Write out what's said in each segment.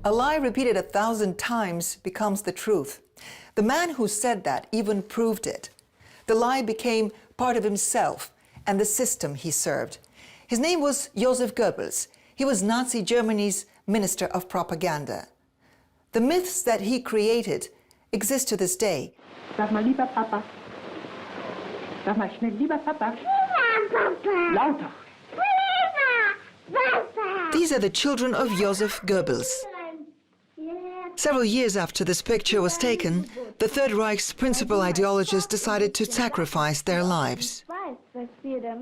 A lie repeated 1,000 times becomes the truth. The man who said that even proved it. The lie became part of himself and the system he served. His name was Joseph Goebbels. He was Nazi Germany's Minister of Propaganda. The myths that he created exist to this day. Sag mal, lieber Papa. Sag mal schnell, lieber Papa. Lauter. These are the children of Joseph Goebbels. Several years after this picture was taken, the Third Reich's principal ideologists decided to sacrifice their lives.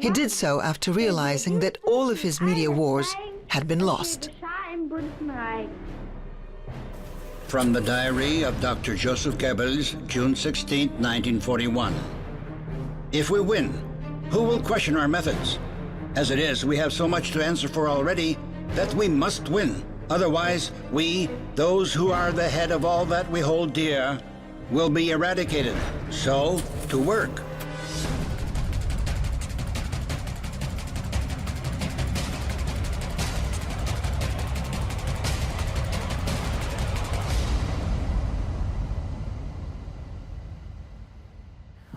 He did so after realizing that all of his media wars had been lost. From the diary of Dr. Joseph Goebbels, June 16, 1941. If we win, who will question our methods? As it is, we have so much to answer for already that we must win. Otherwise, we, those who are the head of all that we hold dear, will be eradicated. So, to work.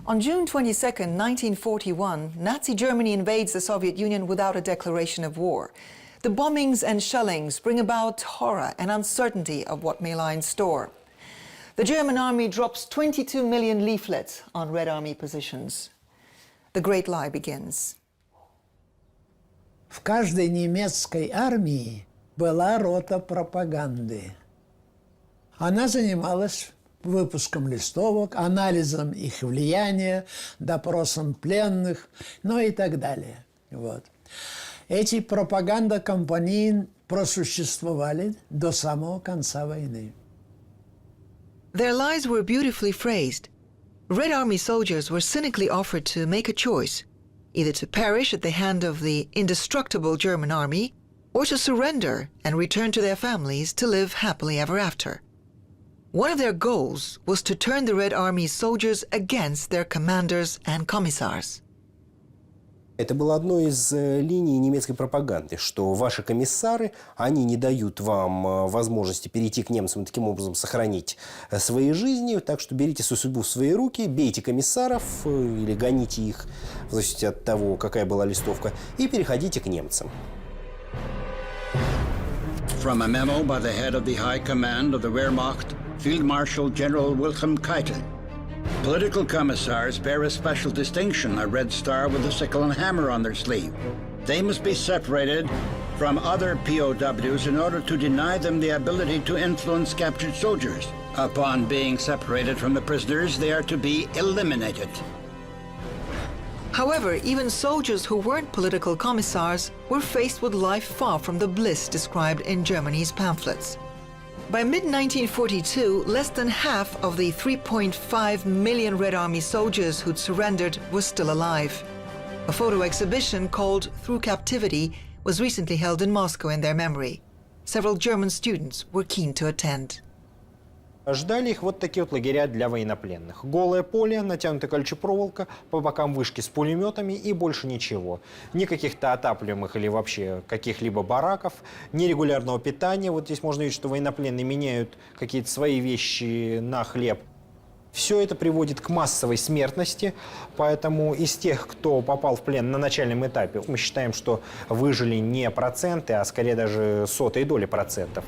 On June 22, 1941, Nazi Germany invades the Soviet Union without a declaration of war. The bombings and shellings bring about horror and uncertainty of what may lie in store. The German army drops 22 million leaflets on Red Army positions. The great lie begins. В каждой немецкой армии была рота пропаганды. Она занималась выпуском листовок, анализом их влияния, допросом пленных, ну и так далее. Вот. Эти пропаганда-компании просуществовали до самого конца войны. Their lies were beautifully phrased. Red Army soldiers were cynically offered to make a choice, either to perish at the hand of the indestructible German army or to surrender and return to their families to live happily ever after. One of their goals was to turn the Red Army's soldiers against their commanders and commissars. Это было одной из линий немецкой пропаганды, что ваши комиссары, они не дают вам возможности перейти к немцам и таким образом сохранить свои жизни, так что берите свою судьбу в свои руки, бейте комиссаров или гоните их, в зависимости от того, какая была листовка, и переходите к немцам. From a memo by the head of the High Command of the Wehrmacht, Field Marshal General Wilhelm Keitel. Political commissars bear a special distinction, a red star with a sickle and hammer on their sleeve. They must be separated from other POWs in order to deny them the ability to influence captured soldiers. Upon being separated from the prisoners, they are to be eliminated. However, even soldiers who weren't political commissars were faced with life far from the bliss described in Germany's pamphlets. By mid-1942, less than half of the 3.5 million Red Army soldiers who'd surrendered were still alive. A photo exhibition called Through Captivity was recently held in Moscow in their memory. Several German students were keen to attend. Ждали их вот такие вот лагеря для военнопленных. Голое поле, натянутая колючая проволока, по бокам вышки с пулеметами и больше ничего. Ни каких-то отапливаемых или вообще каких-либо бараков, ни регулярного питания. Вот здесь можно видеть, что военнопленные меняют какие-то свои вещи на хлеб. Все это приводит к массовой смертности, поэтому из тех, кто попал в плен на начальном этапе, мы считаем, что выжили не проценты, а скорее даже сотые доли процентов.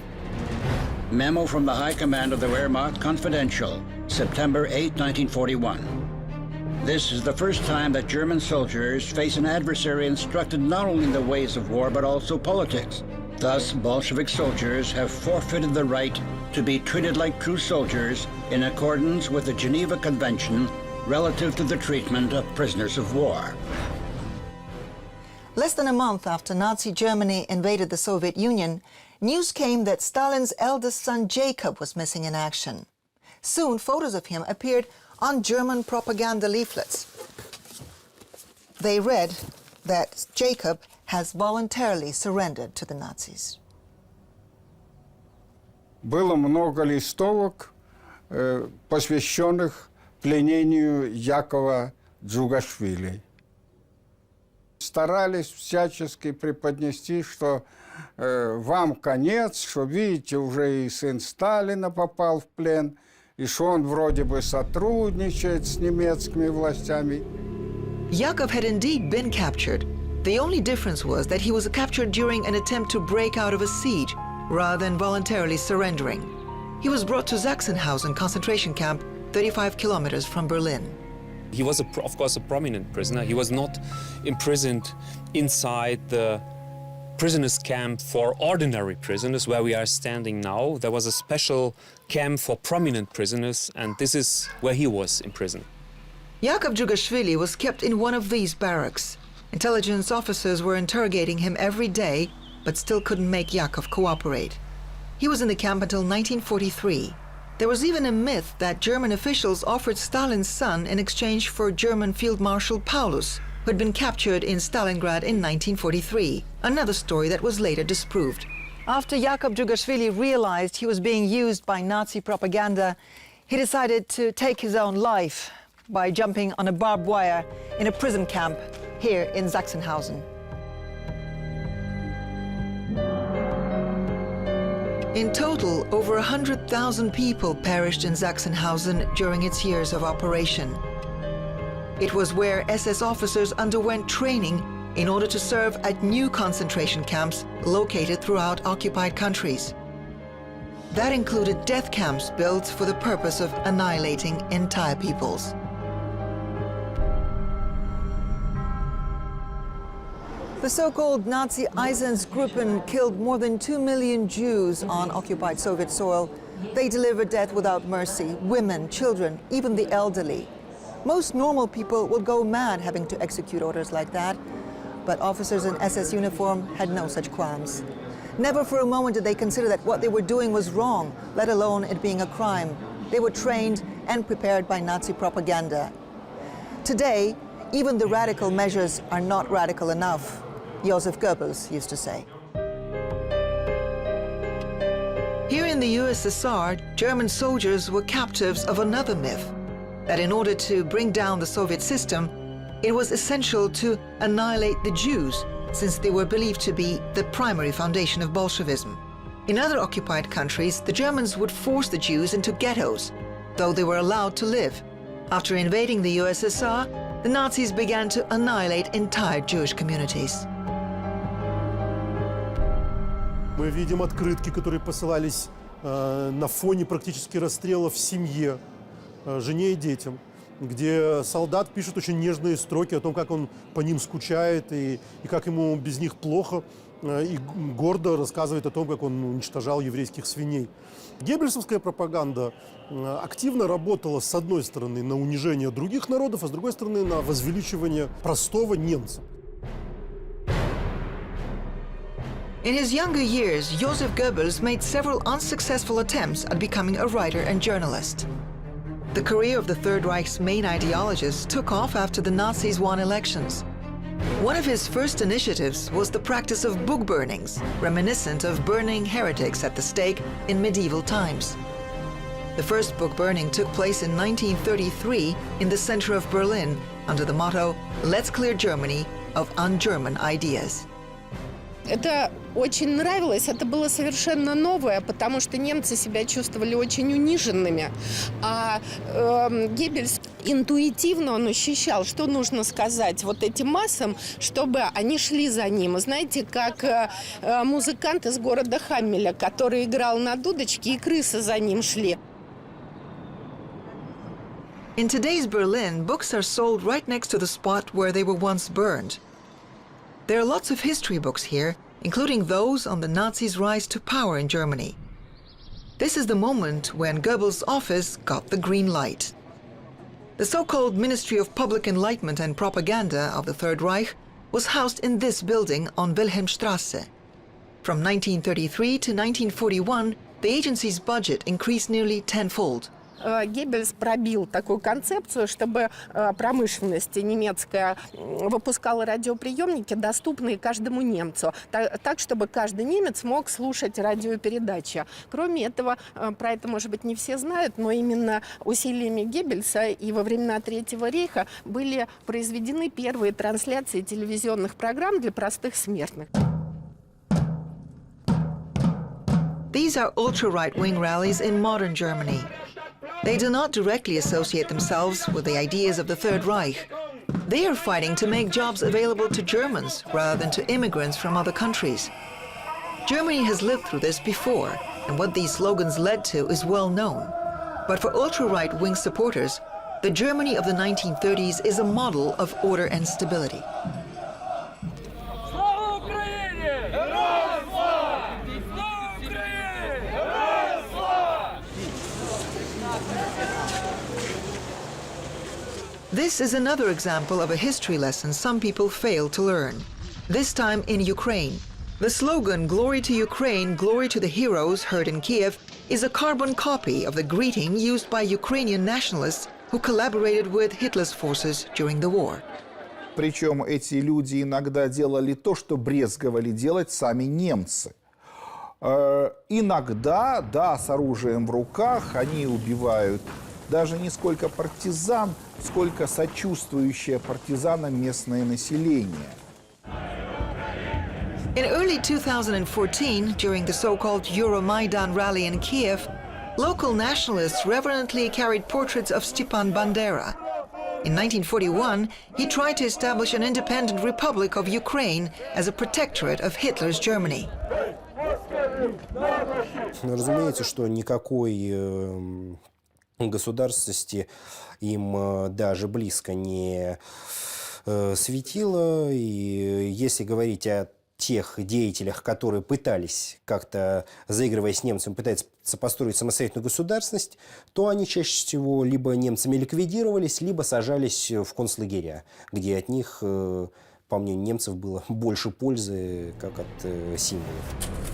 Memo from the High Command of the Wehrmacht, confidential, September 8, 1941. This is the first time that German soldiers face an adversary instructed not only in the ways of war, but also politics. Thus, Bolshevik soldiers have forfeited the right to be treated like true soldiers in accordance with the Geneva Convention relative to the treatment of prisoners of war. Less than a month after Nazi Germany invaded the Soviet Union, news came that Stalin's eldest son Jacob was missing in action. Soon, photos of him appeared on German propaganda leaflets. They read that Jacob has voluntarily surrendered to the Nazis. Было много листовок, посвященных пленению Якова Джугашвили. Старались всячески преподнести, что вам конец, что, видите, уже и сын Сталина попал в плен, и что он вроде бы сотрудничает с немецкими властями. Yakov had indeed been captured. The only difference was that he was captured during an attempt to break out of a siege, rather than voluntarily surrendering. He was brought to Sachsenhausen concentration camp, 35 kilometers from Berlin. He was, of course, a prominent prisoner. He was not imprisoned inside the prisoners' camp for ordinary prisoners, where we are standing now. There was a special camp for prominent prisoners, and this is where he was imprisoned. Yakov Djugashvili was kept in one of these barracks. Intelligence officers were interrogating him every day, but still couldn't make Yakov cooperate. He was in the camp until 1943. There was even a myth that German officials offered Stalin's son in exchange for German Field Marshal Paulus, who had been captured in Stalingrad in 1943, another story that was later disproved. After Yakov Djugashvili realized he was being used by Nazi propaganda, he decided to take his own life by jumping on a barbed wire in a prison camp here in Sachsenhausen. In total, over 100,000 people perished in Sachsenhausen during its years of operation. It was where SS officers underwent training in order to serve at new concentration camps located throughout occupied countries. That included death camps built for the purpose of annihilating entire peoples. The so-called Nazi Einsatzgruppen killed more than 2 million Jews on occupied Soviet soil. They delivered death without mercy, women, children, even the elderly. Most normal people would go mad having to execute orders like that, but officers in SS uniform had no such qualms. Never for a moment did they consider that what they were doing was wrong, let alone it being a crime. They were trained and prepared by Nazi propaganda. Today, even the radical measures are not radical enough, Joseph Goebbels used to say. Here in the USSR, German soldiers were captives of another myth, that in order to bring down the Soviet system, it was essential to annihilate the Jews, since they were believed to be the primary foundation of Bolshevism. In other occupied countries, the Germans would force the Jews into ghettos, though they were allowed to live. After invading the USSR, the Nazis began to annihilate entire Jewish communities. Мы видим открытки, которые посылались на фоне практически расстрелов в семье, жене и детям, где солдат пишет очень нежные строки о том, как он по ним скучает и как ему без них плохо, и гордо рассказывает о том, как он уничтожал еврейских свиней. Геббельсовская пропаганда активно работала, с одной стороны, на унижение других народов, а с другой стороны, на возвеличивание простого немца. In his younger years, Joseph Goebbels made several unsuccessful attempts at becoming a writer and journalist. The career of the Third Reich's main ideologist took off after the Nazis won elections. One of his first initiatives was the practice of book burnings, reminiscent of burning heretics at the stake in medieval times. The first book burning took place in 1933 in the center of Berlin under the motto, "Let's clear Germany of un-German ideas." Это очень нравилось, это было совершенно новое, потому что немцы себя чувствовали очень униженными. А Геббельс интуитивно он ощущал, что нужно сказать вот этим массам, чтобы они шли за ним. Знаете, как музыкант из города Хаммеля, который играл на дудочке, и крысы за ним шли. In today's Berlin, books are sold right next to the spot where they were once burned. There are lots of history books here, including those on the Nazis' rise to power in Germany. This is the moment when Goebbels' office got the green light. The so-called Ministry of Public Enlightenment and Propaganda of the Third Reich was housed in this building on Wilhelmstrasse. From 1933 to 1941, the agency's budget increased nearly tenfold. Геббельс пробил такую концепцию, чтобы промышленность немецкая выпускала радиоприемники, доступные каждому немцу, так, чтобы каждый немец мог слушать радиопередачи. Кроме этого, про это, может быть, не все знают, но именно усилиями Геббельса и во времена Третьего рейха были произведены первые трансляции телевизионных программ для простых смертных. These are ultra-right-wing rallies in modern Germany. They do not directly associate themselves with the ideas of the Third Reich. They are fighting to make jobs available to Germans rather than to immigrants from other countries. Germany has lived through this before, and what these slogans led to is well known. But for ultra-right-wing supporters, the Germany of the 1930s is a model of order and stability. This is another example of a history lesson some people fail to learn. This time in Ukraine. The slogan, "Glory to Ukraine, glory to the heroes," heard in Kiev, is a carbon copy of the greeting used by Ukrainian nationalists who collaborated with Hitler's forces during the war. Причем эти люди иногда делали то, что брезговали делать сами немцы. Иногда, да, с оружием в руках они убивают даже не сколько партизан, сколько сочувствующее партизанам местное население. In early 2014, during the so-called Euromaidan rally in Kiev, local nationalists reverently carried portraits of Stepan Bandera. In 1941, he tried to establish an independent republic of Ukraine as a protectorate of Hitler's Germany. Разумеется, что никакой государственности им даже близко не светило. И если говорить о тех деятелях, которые пытались как-то, заигрывая с немцами, пытаться построить самостоятельную государственность, то они чаще всего либо немцами ликвидировались, либо сажались в концлагеря, где от них, по мнению немцев, было больше пользы, как от символов.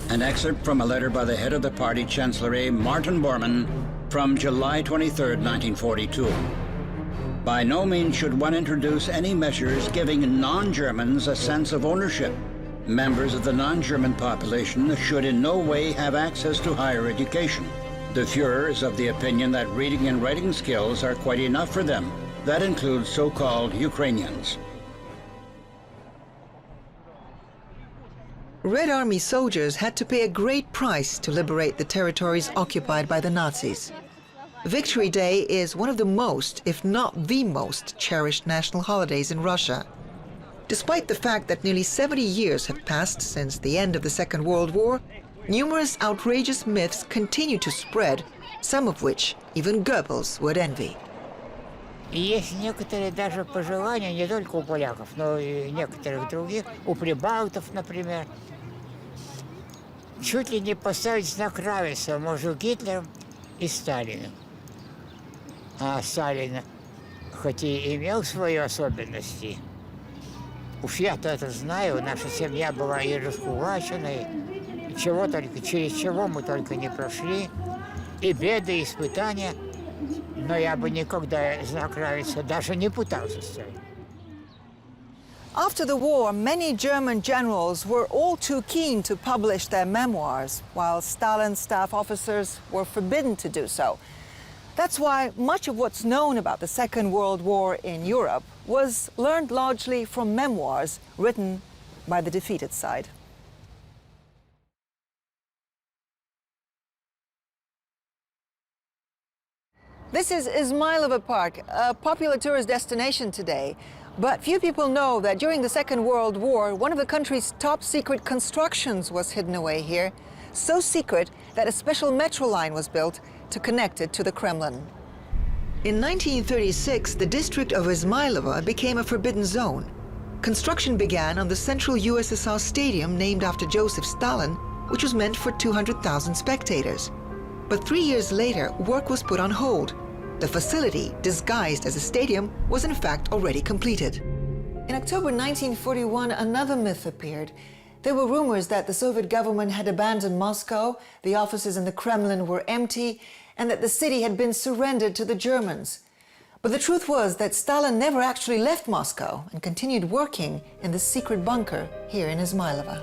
An excerpt from a letter by the head of the party chancellery, Martin Bormann, from July 23, 1942. By no means should one introduce any measures giving non-Germans a sense of ownership. Members of the non-German population should in no way have access to higher education. The Führer is of the opinion that reading and writing skills are quite enough for them. That includes so-called Ukrainians. Red Army soldiers had to pay a great price to liberate the territories occupied by the Nazis. Victory Day is one of the most, if not the most, cherished national holidays in Russia. Despite the fact that nearly 70 years have passed since the end of the Second World War, numerous outrageous myths continue to spread, some of which even Goebbels would envy. И есть некоторые даже пожелания не только у поляков, но и некоторых других, у прибалтов, например, чуть ли не поставить знак равенства между Гитлером и Сталиным. А Сталин, хоть и имел свои особенности, уж я-то это знаю, наша семья была и раскулачена, и чего только, через чего мы только не прошли, и беды, и испытания, но я бы никогда знак равенства даже не пытался ставить. After the war, many German generals were all too keen to publish their memoirs, while Stalin's staff officers were forbidden to do so. That's why much of what's known about the Second World War in Europe was learned largely from memoirs written by the defeated side. This is Izmailova Park, a popular tourist destination today. But few people know that during the Second World War, one of the country's top secret constructions was hidden away here. So secret that a special metro line was built to connect it to the Kremlin. In 1936, the district of Izmailova became a forbidden zone. Construction began on the central USSR stadium named after Joseph Stalin, which was meant for 200,000 spectators. But 3 years later, work was put on hold. The facility, disguised as a stadium, was in fact already completed. In October 1941, another myth appeared. There were rumors that the Soviet government had abandoned Moscow, the offices in the Kremlin were empty, and that the city had been surrendered to the Germans. But the truth was that Stalin never actually left Moscow and continued working in the secret bunker here in Izmailova.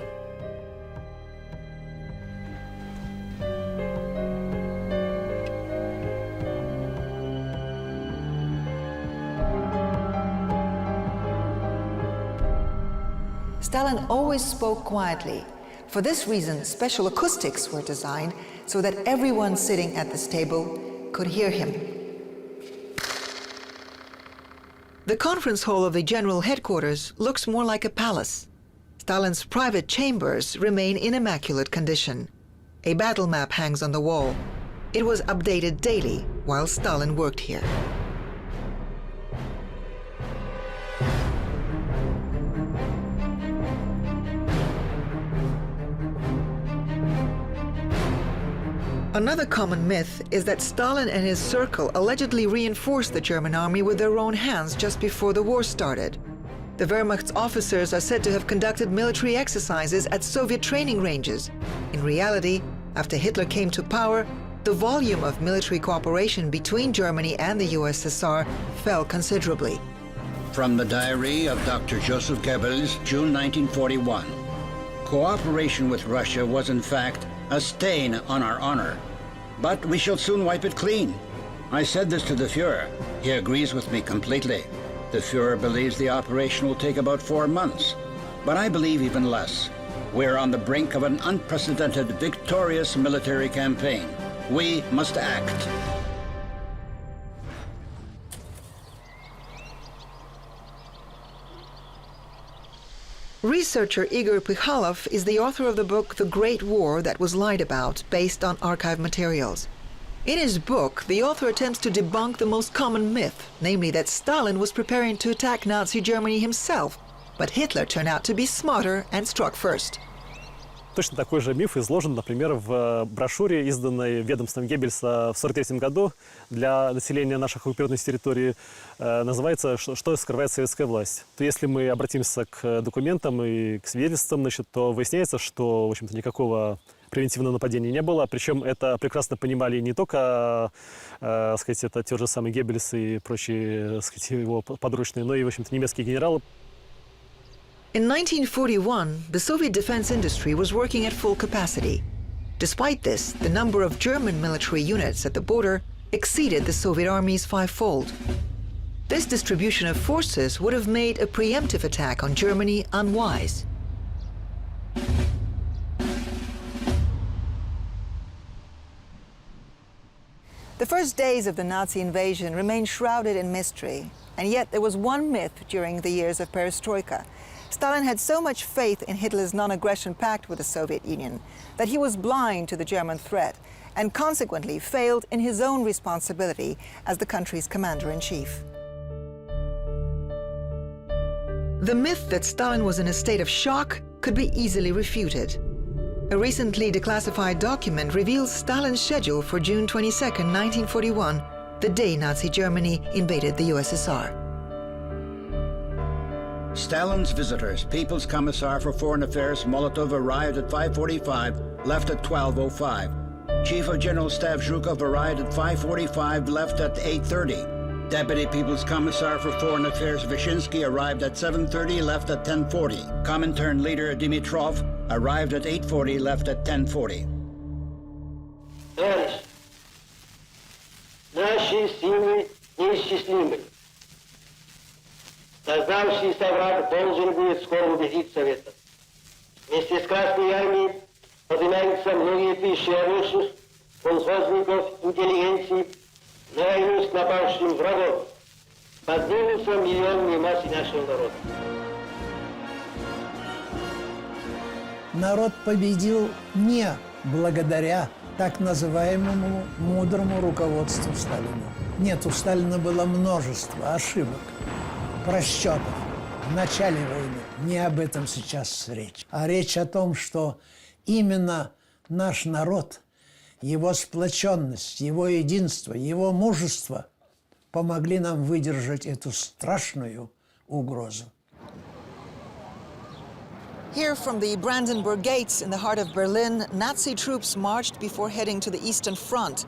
Stalin always spoke quietly, For this reason, special acoustics were designed so that everyone sitting at this table could hear him. The conference hall of the general headquarters looks more like a palace. Stalin's private chambers remain in immaculate condition. A battle map hangs on the wall. It was updated daily while Stalin worked here. Another common myth is that Stalin and his circle allegedly reinforced the German army with their own hands just before the war started. The Wehrmacht's officers are said to have conducted military exercises at Soviet training ranges. In reality, after Hitler came to power, the volume of military cooperation between Germany and the USSR fell considerably. From the diary of Dr. Joseph Goebbels, June 1941. Cooperation with Russia was in fact a stain on our honor. But we shall soon wipe it clean. I said this to the Fuhrer. He agrees with me completely. The Fuhrer believes the operation will take about 4 months, but I believe even less. We're on the brink of an unprecedented, victorious military campaign. We must act. Researcher Igor Pikhalov is the author of the book The Great War That Was Lied About, based on archive materials. In his book, the author attempts to debunk the most common myth, namely that Stalin was preparing to attack Nazi Germany himself, but Hitler turned out to be smarter and struck first. Точно такой же миф изложен, например, в брошюре, изданной ведомством Геббельса в 1943 году для населения наших оккупированных территорий. Называется «Что скрывает советская власть». То если мы обратимся к документам и к свидетельствам, значит, то выясняется, что, в общем-то, никакого превентивного нападения не было. Причем это прекрасно понимали не только, сказать, это те же самые Геббельс и прочие, сказать, его подручные, но и, в общем-то, немецкие генералы. In 1941, the Soviet defense industry was working at full capacity. Despite this, the number of German military units at the border exceeded the Soviet army's fivefold. This distribution of forces would have made a preemptive attack on Germany unwise. The first days of the Nazi invasion remained shrouded in mystery, and yet there was one myth during the years of perestroika. Stalin had so much faith in Hitler's non-aggression pact with the Soviet Union that he was blind to the German threat and consequently failed in his own responsibility as the country's commander-in-chief. The myth that Stalin was in a state of shock could be easily refuted. A recently declassified document reveals Stalin's schedule for June 22, 1941, the day Nazi Germany invaded the USSR. Stalin's visitors, People's Commissar for Foreign Affairs Molotov arrived at 5:45, left at 12:05. Chief of General Staff Zhukov arrived at 5:45, left at 8:30. Deputy People's Commissar for Foreign Affairs Vyshinsky arrived at 7:30, left at 10:40. Comintern leader Dimitrov arrived at 8:40, left at 10:40. Товарищи, наши силы неисчислимы. Создавшийся враг должен будет скоро убедиться в этом. Вместе с Красной Армией поднимаются многие тысячи рабочих, колхозников, интеллигенции на войну с напавшим врагом. Поднимутся миллионные массы нашего народа. Народ победил не благодаря так называемому мудрому руководству Сталина. Нет, у Сталина было множество ошибок, просчетов в начале войны. Не об этом сейчас речь. А речь о том, что именно наш народ, его сплоченность, его единство, его мужество помогли нам выдержать эту страшную угрозу. Here from the Brandenburg Gates in the heart of Berlin, Nazi troops marched before heading to the Eastern Front.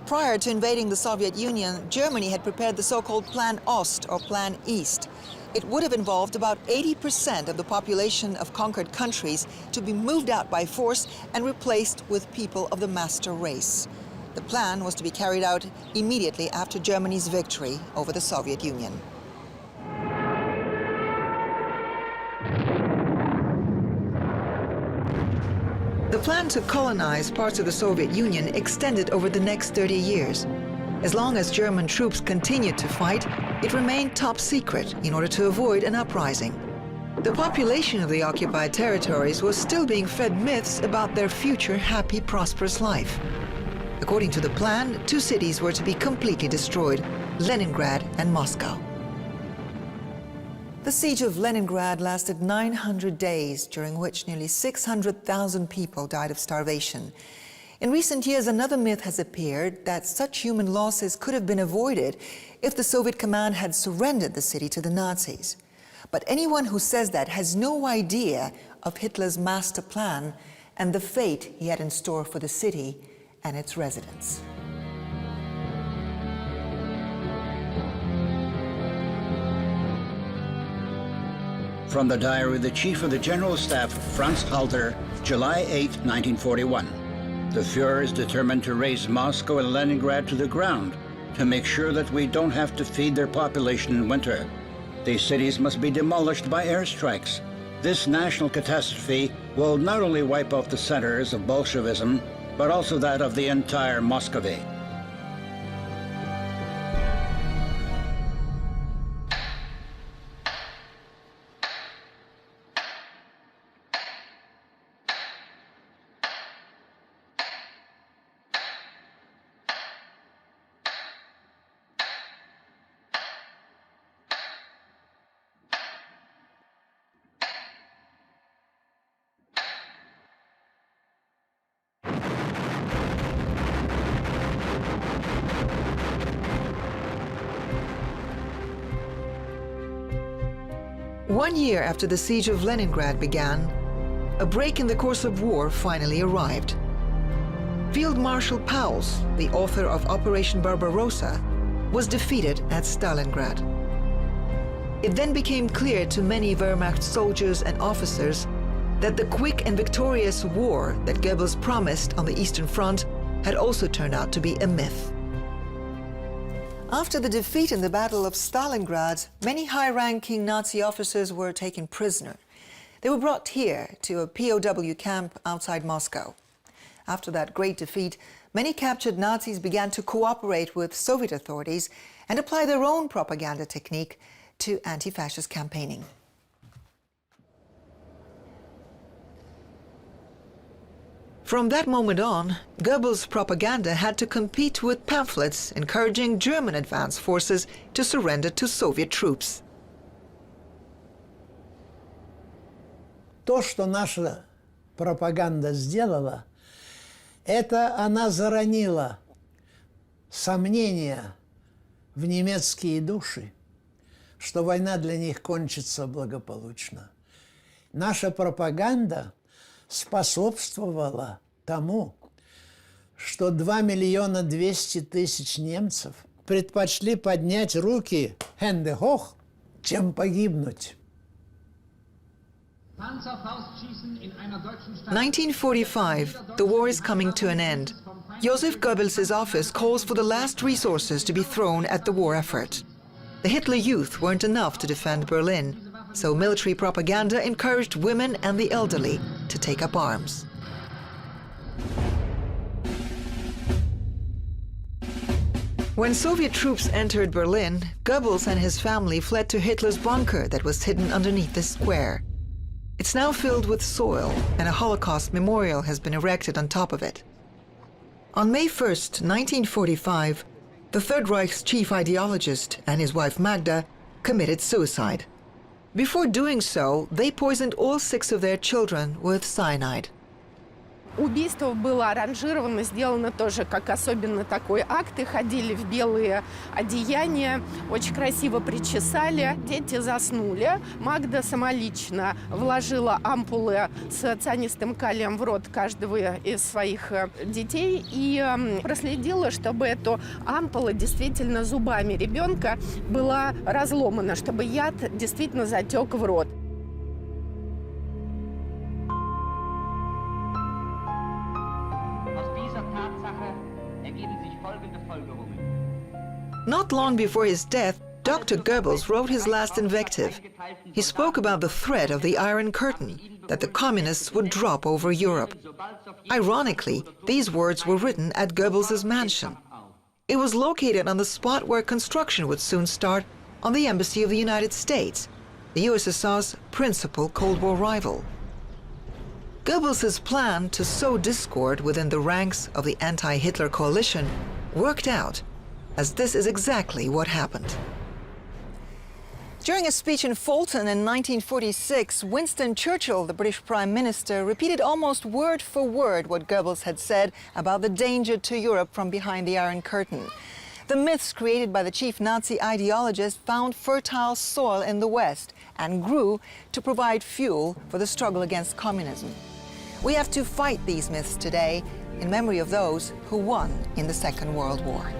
Prior to invading the Soviet Union, Germany had prepared the so-called Plan Ost, or Plan East. It would have involved about 80% of the population of conquered countries to be moved out by force and replaced with people of the master race. The plan was to be carried out immediately after Germany's victory over the Soviet Union. The plan to colonize parts of the Soviet Union extended over the next 30 years. As long as German troops continued to fight, it remained top secret in order to avoid an uprising. The population of the occupied territories was still being fed myths about their future happy, prosperous life. According to the plan, two cities were to be completely destroyed, Leningrad and Moscow. The siege of Leningrad lasted 900 days, during which nearly 600,000 people died of starvation. In recent years, another myth has appeared that such human losses could have been avoided if the Soviet command had surrendered the city to the Nazis. But anyone who says that has no idea of Hitler's master plan and the fate he had in store for the city and its residents. From the diary of the Chief of the General Staff, Franz Halter, July 8, 1941. The Fuhrer is determined to raze Moscow and Leningrad to the ground to make sure that we don't have to feed their population in winter. These cities must be demolished by airstrikes. This national catastrophe will not only wipe out the centers of Bolshevism, but also that of the entire Muscovy. One year after the siege of Leningrad began, a break in the course of war finally arrived. Field Marshal Pauls, the author of Operation Barbarossa, was defeated at Stalingrad. It then became clear to many Wehrmacht soldiers and officers that the quick and victorious war that Goebbels promised on the Eastern Front had also turned out to be a myth. After the defeat in the Battle of Stalingrad, many high-ranking Nazi officers were taken prisoner. They were brought here to a POW camp outside Moscow. After that great defeat, many captured Nazis began to cooperate with Soviet authorities and apply their own propaganda technique to anti-fascist campaigning. From that moment on, Goebbels' propaganda had to compete with pamphlets encouraging German advance forces to surrender to Soviet troops. То, что наша пропаганда сделала, это она заронила сомнения в немецкие души, что война для них кончится благополучно. Наша пропаганда способствовала тому, что 2 200 000 немцев предпочли поднять руки, Hände hoch, чем погибнуть. 1945, the war is coming to an end. Joseph Goebbels' office calls for the last resources to be thrown at the war effort. The Hitler Youth weren't enough to defend Berlin, so military propaganda encouraged women and the elderly to take up arms. When Soviet troops entered Berlin, Goebbels and his family fled to Hitler's bunker that was hidden underneath the square. It's now filled with soil, and a Holocaust memorial has been erected on top of it. On May 1st, 1945, the Third Reich's chief ideologist and his wife Magda committed suicide. Before doing so, they poisoned all 6 of their children with cyanide. Убийство было аранжировано, сделано тоже как особенно такой акт. И ходили в белые одеяния, очень красиво причесали. Дети заснули. Магда самолично вложила ампулы с цианистым калием в рот каждого из своих детей и проследила, чтобы эта ампула действительно зубами ребенка была разломана, чтобы яд действительно затек в рот. Not long before his death, Dr. Goebbels wrote his last invective. He spoke about the threat of the Iron Curtain, that the communists would drop over Europe. Ironically, these words were written at Goebbels' mansion. It was located on the spot where construction would soon start on the embassy of the United States, the USSR's principal Cold War rival. Goebbels' plan to sow discord within the ranks of the anti-Hitler coalition worked out, as this is exactly what happened. During a speech in Fulton in 1946, Winston Churchill, the British Prime Minister, repeated almost word for word what Goebbels had said about the danger to Europe from behind the Iron Curtain. The myths created by the chief Nazi ideologist found fertile soil in the West and grew to provide fuel for the struggle against communism. We have to fight these myths today in memory of those who won in the Second World War.